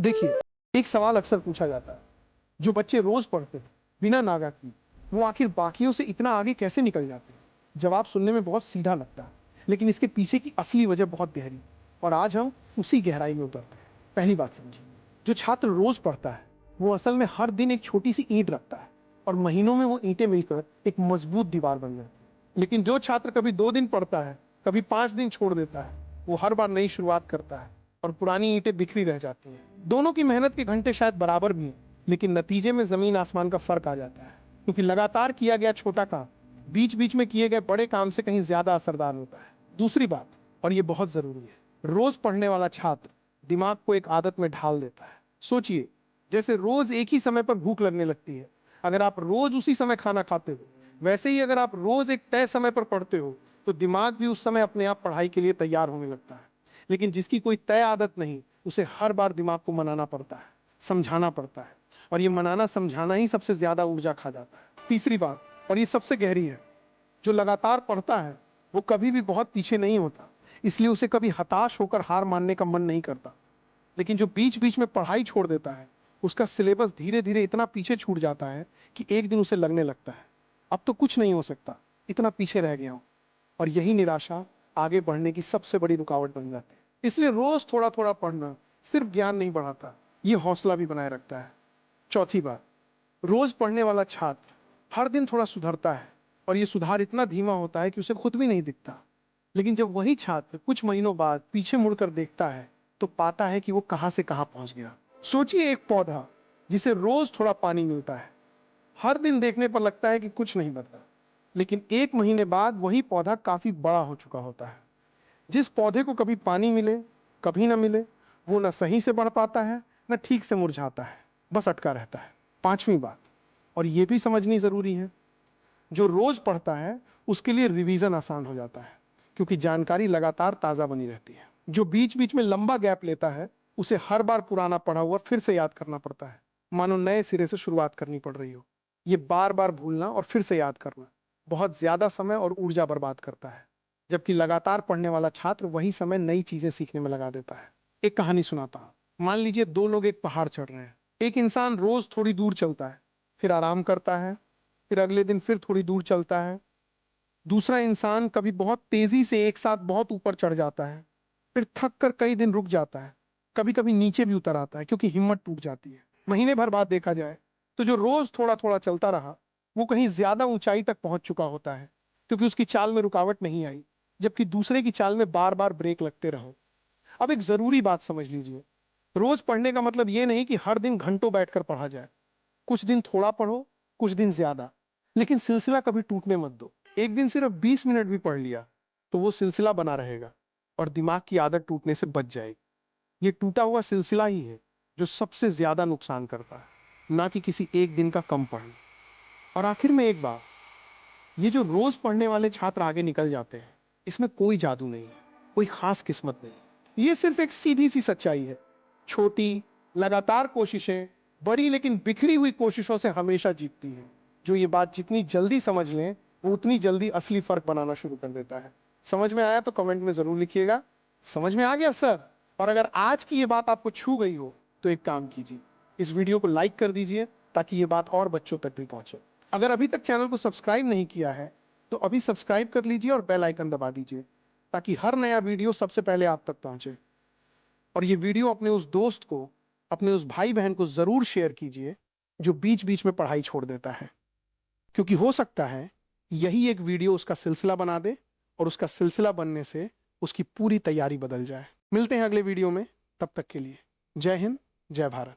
देखिए, एक सवाल अक्सर पूछा जाता है, जो बच्चे रोज पढ़ते हैं बिना नागा की, वो आखिर बाकियों से इतना आगे कैसे निकल जाते हैं? जवाब सुनने में बहुत सीधा लगता है, लेकिन इसके पीछे की असली वजह बहुत गहरी है और आज हम उसी गहराई में उतरते हैं। पहली बात समझिए, जो छात्र रोज पढ़ता है वो असल में हर दिन एक छोटी सी ईंट रखता है और महीनों में वो ईंटें मिलकर एक मजबूत दीवार बन जाती है। लेकिन जो छात्र कभी 2 दिन पढ़ता है, कभी 5 दिन छोड़ देता है, वो हर बार नई शुरुआत करता है और पुरानी ईंटें बिखरी रह जाती हैं। दोनों की मेहनत के घंटे शायद बराबर भी हैं, लेकिन नतीजे में जमीन आसमान का फर्क आ जाता है, क्योंकि लगातार किया गया छोटा काम बीच बीच में किए गए बड़े काम से कहीं ज्यादा असरदार होता है। दूसरी बात, और ये बहुत जरूरी है, रोज पढ़ने वाला छात्र दिमाग को एक आदत में ढाल देता है। सोचिए, जैसे रोज एक ही समय पर भूख लगने लगती है, अगर आप रोज उसी समय खाना खाते हो, वैसे ही अगर आप रोज एक तय समय पर पढ़ते हो तो दिमाग भी उस समय अपने आप पढ़ाई के लिए तैयार होने लगता है। लेकिन जिसकी कोई तय आदत नहीं, उसे हर बार दिमाग को मनाना पड़ता है, समझाना पड़ता है, और ये मनाना समझाना ही सबसे ज्यादा ऊर्जा खा जाता है। तीसरी बात, और ये सबसे गहरी है, जो लगातार पढ़ता है वो कभी भी बहुत पीछे नहीं होता, इसलिए उसे कभी हताश होकर हार मानने का मन नहीं करता। लेकिन जो बीच बीच में पढ़ाई छोड़ देता है, उसका सिलेबस धीरे धीरे इतना पीछे छूट जाता है कि एक दिन उसे लगने लगता है, अब तो कुछ नहीं हो सकता, इतना पीछे रह गया हूं। और यही निराशा आगे बढ़ने की सबसे बड़ी रुकावट बन जाती है। इसलिए रोज थोड़ा थोड़ा पढ़ना सिर्फ ज्ञान नहीं बढ़ाता, ये हौसला भी बनाए रखता है। चौथी बात, रोज पढ़ने वाला छात्र हर दिन थोड़ा सुधरता है, और ये सुधार इतना धीमा होता है कि उसे खुद भी नहीं दिखता। लेकिन जब वही छात्र कुछ महीनों बाद पीछे मुड़कर देखता है तो पाता है कि वो कहां से कहां पहुंच गया। सोचिए, एक पौधा जिसे रोज थोड़ा पानी मिलता है, हर दिन देखने पर लगता है कि कुछ नहीं बदला, लेकिन 1 महीने बाद वही पौधा काफी बड़ा हो चुका होता है। जिस पौधे को कभी पानी मिले कभी ना मिले, वो ना सही से बढ़ पाता है, ना ठीक से मुरझाता है, बस अटका रहता है। पांचवी बात, और ये भी समझनी जरूरी है, जो रोज पढ़ता है उसके लिए रिवीजन आसान हो जाता है, क्योंकि जानकारी लगातार ताजा बनी रहती है। जो बीच बीच में लंबा गैप लेता है, उसे हर बार पुराना पढ़ा हुआ फिर से याद करना पड़ता है, मानो नए सिरे से शुरुआत करनी पड़ रही हो। ये बार बार भूलना और फिर से याद करना बहुत ज्यादा समय और ऊर्जा बर्बाद करता है, जबकि लगातार पढ़ने वाला छात्र वही समय नई चीजें सीखने में लगा देता है। एक कहानी सुनाता हूं। मान लीजिए 2 लोग एक पहाड़ चढ़ रहे हैं। एक इंसान रोज थोड़ी दूर चलता है, फिर आराम करता है, फिर अगले दिन फिर थोड़ी दूर चलता है। दूसरा इंसान कभी बहुत तेजी से एक साथ बहुत ऊपर चढ़ जाता है, फिर थक कर कई दिन रुक जाता है, कभी कभी नीचे भी उतर आता है क्योंकि हिम्मत टूट जाती है। महीने भर बाद देखा जाए तो जो रोज थोड़ा थोड़ा चलता रहा, वो कहीं ज्यादा ऊंचाई तक पहुंच चुका होता है, क्योंकि उसकी चाल में रुकावट नहीं आई, जबकि दूसरे की चाल में बार बार ब्रेक लगते रहो। अब एक जरूरी बात समझ लीजिए, रोज पढ़ने का मतलब ये नहीं कि हर दिन घंटों बैठकर पढ़ा जाए। कुछ दिन थोड़ा पढ़ो, कुछ दिन ज्यादा, लेकिन सिलसिला कभी टूटने मत दो। एक दिन सिर्फ 20 मिनट भी पढ़ लिया तो वो सिलसिला बना रहेगा और दिमाग की आदत टूटने से बच जाएगी। ये टूटा हुआ सिलसिला ही है जो सबसे ज्यादा नुकसान करता है, ना कि किसी एक दिन का कम पढ़ना। और आखिर में एक बात, ये जो रोज पढ़ने वाले छात्र आगे निकल जाते हैं, इसमें कोई जादू नहीं है, कोई खास किस्मत नहीं। ये सिर्फ एक सीधी सी सच्चाई है। छोटी लगातार कोशिशें बड़ी लेकिन बिखरी हुई कोशिशों से हमेशा जीतती हैं। जो ये बात जितनी जल्दी समझ लें, वो उतनी जल्दी असली फर्क बनाना शुरू कर देता है। समझ में आया तो कमेंट में जरूर लिखिएगा, समझ में आ गया सर। और अगर आज की ये बात आपको छू गई हो तो एक काम कीजिए, इस वीडियो को लाइक कर दीजिए ताकि ये बात और बच्चों तक भी पहुंचे। अगर अभी तक चैनल को सब्सक्राइब नहीं किया है तो अभी सब्सक्राइब कर लीजिए और बेल आइकन दबा दीजिए, ताकि हर नया वीडियो सबसे पहले आप तक पहुंचे। और ये वीडियो अपने उस दोस्त को, अपने उस भाई बहन को जरूर शेयर कीजिए जो बीच बीच में पढ़ाई छोड़ देता है, क्योंकि हो सकता है यही एक वीडियो उसका सिलसिला बना दे और उसका सिलसिला बनने से उसकी पूरी तैयारी बदल जाए। मिलते हैं अगले वीडियो में, तब तक के लिए जय हिंद, जय भारत।